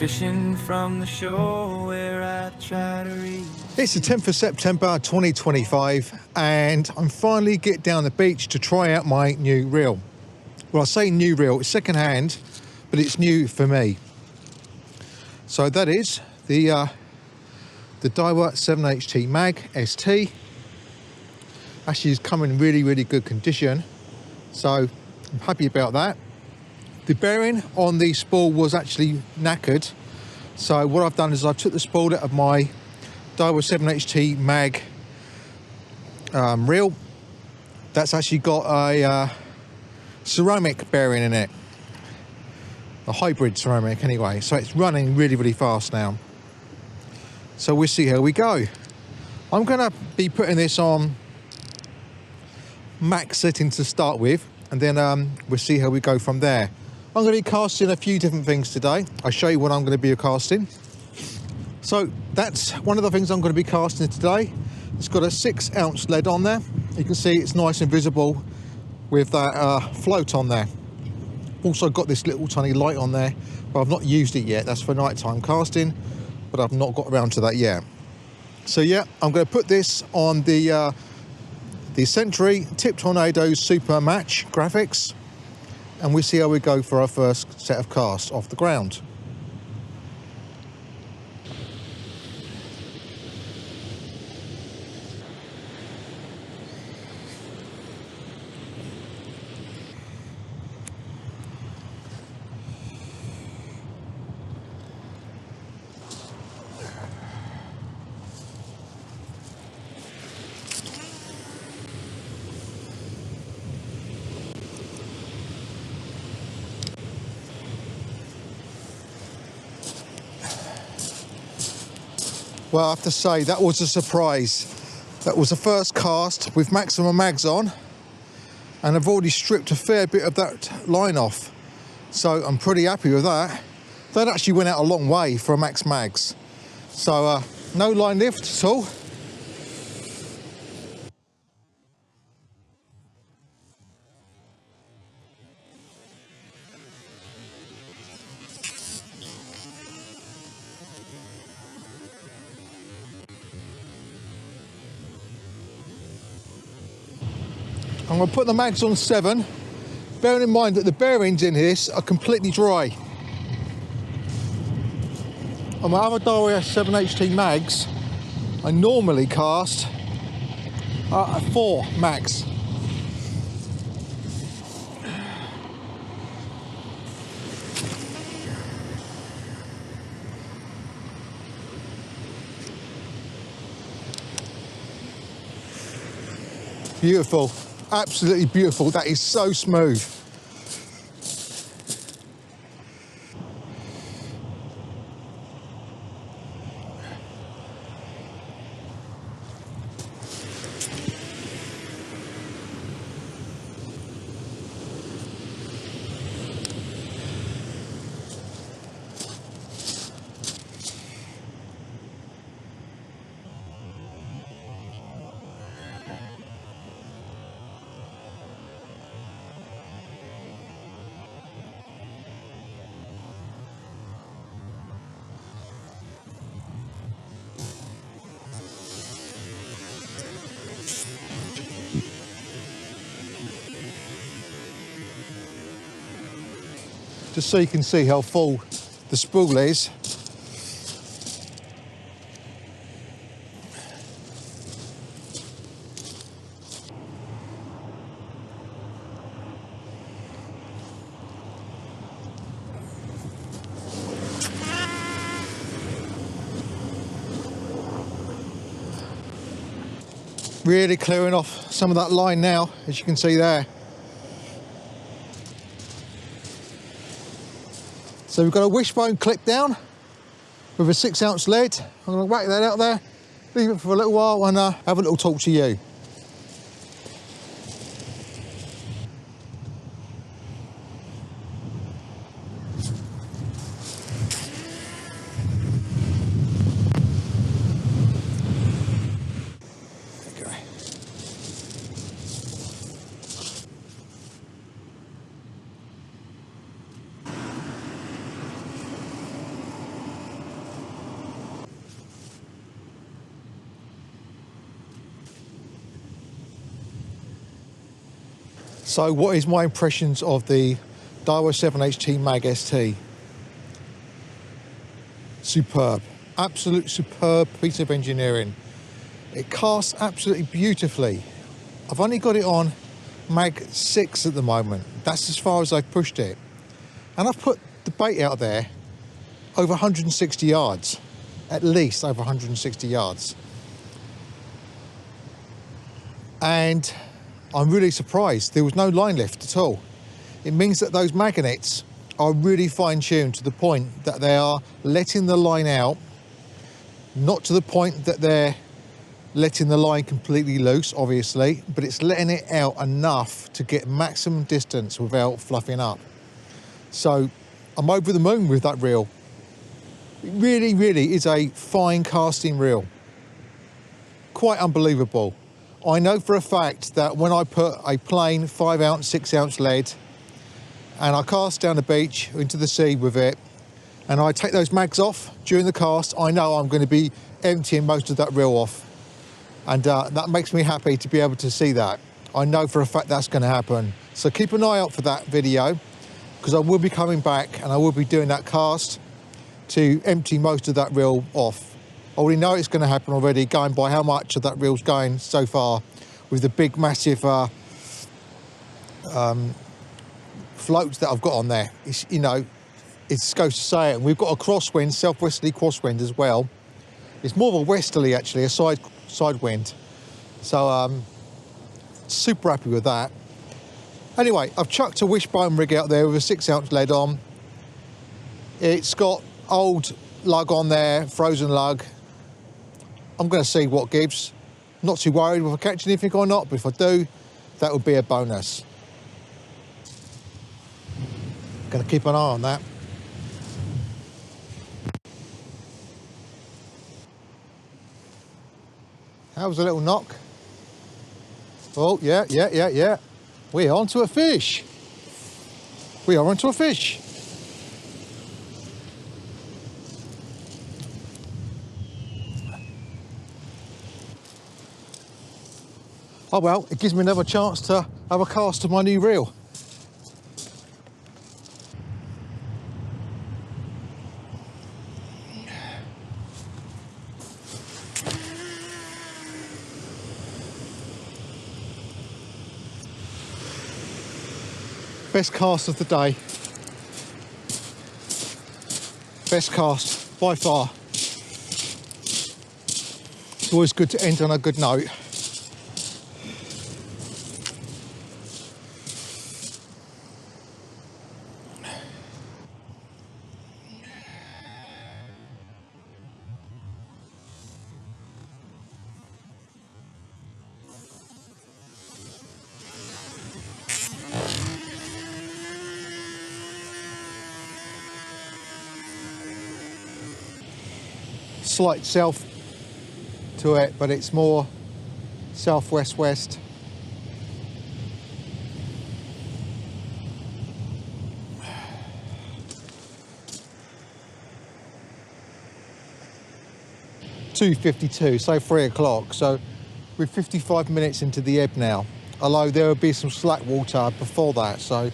fishing from the shore where I try to reach. It's the 10th of September 2025 and I'm finally getting down the beach to try out my new reel. Well, I say new reel, it's second hand, but it's new for me. So that is the Daiwa 7HT Mag ST. Actually, it's come in really good condition, so I'm happy about that. The bearing on the spool was actually knackered, so what I've done is I took the spool out of my Daiwa 7HT Mag reel. That's actually got a ceramic bearing in it, a hybrid ceramic anyway, so it's running really fast now. So we'll see how we go. I'm going to be putting this on max settings to start with, and then we'll see how we go from there. I'm going to be casting a few different things today. I'll show you what I'm going to be casting. So that's one of the things I'm going to be casting today. It's got a 6-ounce lead on there. You can see it's nice and visible with that float on there. Also got this little tiny light on there, but I've not used it yet. That's for nighttime casting, but I've not got around to that yet. So yeah, I'm going to put this on the Century Tip Tornado Super Match graphics, and we'll see how we go for our first set of casts off the ground. Well, I have to say, that was a surprise. That was the first cast with maximum mags on, and I've already stripped a fair bit of that line off. So I'm pretty happy with that. That actually went out a long way for a max mags. So no line lift at all. I'm going to put the mags on 7, bearing in mind that the bearings in this are completely dry. On my other Daiwa 7HT mags, I normally cast 4 mags. Beautiful. Absolutely beautiful. That is so smooth. Just so you can see how full the spool is. Really clearing off some of that line now, as you can see there. So we've got a wishbone clip down with a 6-ounce lead. I'm going to whack that out there, leave it for a little while, and have a little talk to you. So what is my impressions of the Daiwa 7HT Mag ST? Superb, absolute superb piece of engineering. It casts absolutely beautifully. I've only got it on Mag 6 at the moment. That's as far as I've pushed it. And I've put the bait out there over 160 yards, at least over 160 yards. And I'm really surprised there was no line lift at all. It means that those magnets are really fine-tuned to the point that they are letting the line out, not to the point that they're letting the line completely loose, obviously, but it's letting it out enough to get maximum distance without fluffing up. So I'm over the moon with that reel. It really, really is a fine casting reel. Quite unbelievable. I know for a fact that when I put a plain 5-ounce, 6-ounce lead and I cast down the beach into the sea with it, and I take those mags off during the cast, I know I'm going to be emptying most of that reel off. And that makes me happy to be able to see that. I know for a fact that's going to happen. So keep an eye out for that video, because I will be coming back and I will be doing that cast to empty most of that reel off. I already know it's going to happen already, going by how much of that reel's going so far with the big massive floats that I've got on there. It's, you know, it goes to say it. And we've got a crosswind, southwesterly crosswind as well. It's more of a westerly actually, a side wind. So super happy with that. Anyway, I've chucked a wishbone rig out there with a 6-ounce lead on. It's got old lug on there, frozen lug. I'm going to see what gives. Not too worried if I catch anything or not, but if I do, that would be a bonus. Going to keep an eye on that. That was a little knock. Oh, yeah. We're onto a fish. We are onto a fish. Oh well, it gives me another chance to have a cast of my new reel. Best cast of the day. Best cast by far. It's always good to end on a good note. Slight south to it, but it's more southwest-west. (2:52), so 3 o'clock. So we're 55 minutes into the ebb now. Although there will be some slack water before that, so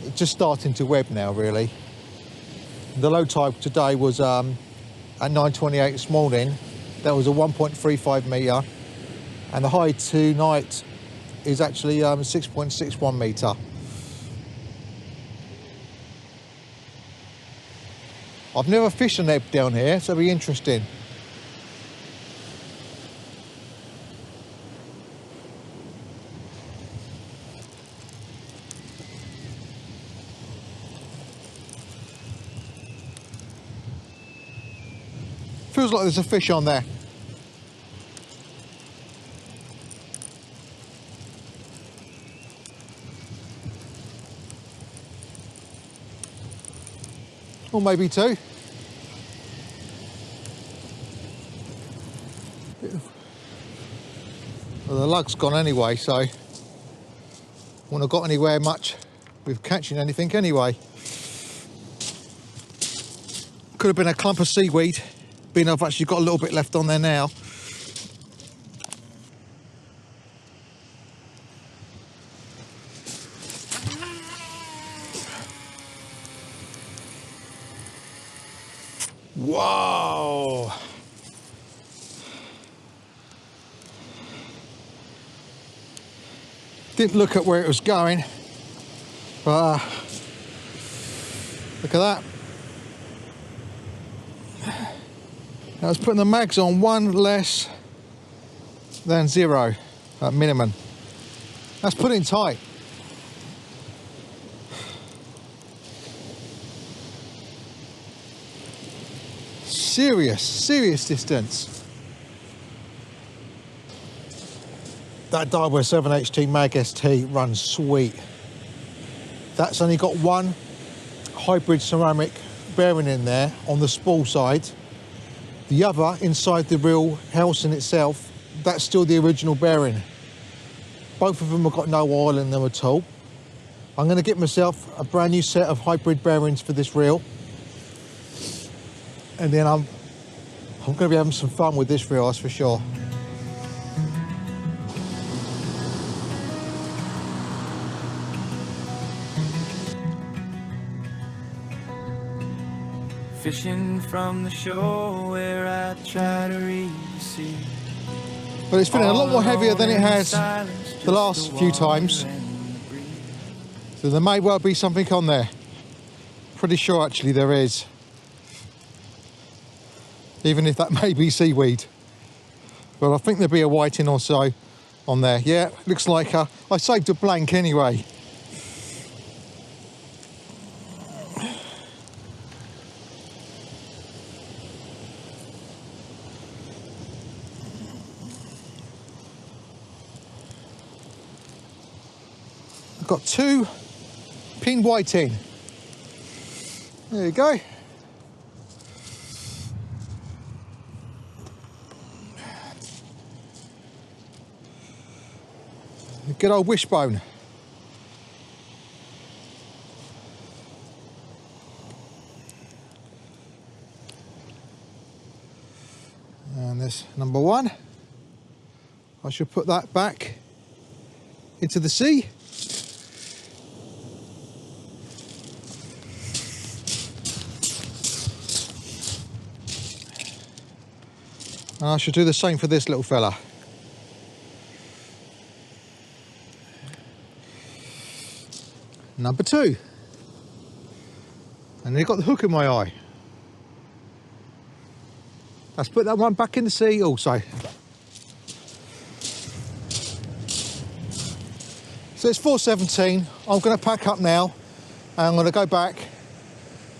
it's just starting to ebb now, really. The low tide today was at 9:28 this morning. That was a 1.35 metre, and the high tonight is actually 6.61 metre. I've never fished an ebb down here, so it'll be interesting. Feels like there's a fish on there. Or maybe two. Well, the lug's gone anyway, so I wouldn't have got anywhere much with catching anything anyway. Could have been a clump of seaweed, being I've actually got a little bit left on there now. Whoa! Didn't look at where it was going, but look at that. I was putting the mags on one less than 0 at minimum. That's putting tight. Serious distance. That Daiwa 7HT Mag ST runs sweet. That's only got one hybrid ceramic bearing in there on the spool side. The other inside the real housing itself, that's still the original bearing. Both of them have got no oil in them at all. I'm going to get myself a brand new set of hybrid bearings for this reel. And then I'm going to be having some fun with this reel, that's for sure. Fishing from the shore where I try to read the sea. But it's feeling a lot more heavier than it has the last few times. So there may well be something on there. Pretty sure actually there is. Even if that may be seaweed. But I think there'll be a whiting or so on there. Yeah, looks like I saved a blank anyway. I've got 2 pin whiting. There you go. Good old wishbone. And this number 1. I should put that back into the sea. And I should do the same for this little fella. Number 2. And they've got the hook in my eye. Let's put that one back in the sea also. So it's 4:17. I'm going to pack up now. And I'm going to go back,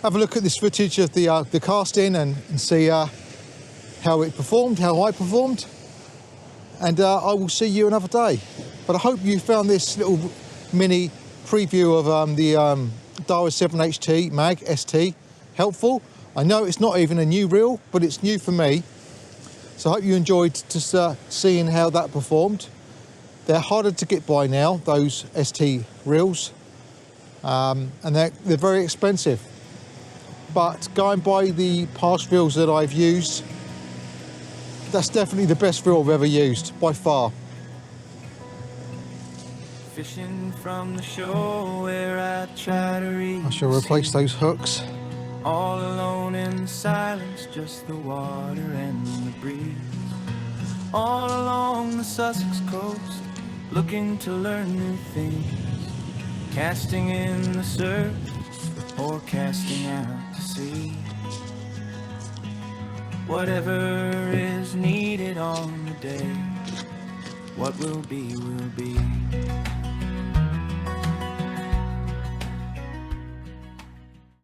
have a look at this footage of the casting and see how it performed, how I performed. And I will see you another day. But I hope you found this little mini preview of the Daiwa 7HT Mag ST helpful. I know it's not even a new reel, but it's new for me. So I hope you enjoyed just seeing how that performed. They're harder to get by now, those ST reels, and they're very expensive. But going by the past reels that I've used, that's definitely the best reel I've ever used, by far. Fishing from the shore where I try to read. I shall replace those hooks. All alone in the silence, just the water and the breeze. All along the Sussex coast, looking to learn new things. Casting in the surf or casting out to sea. Whatever is needed on the day, what will be will be.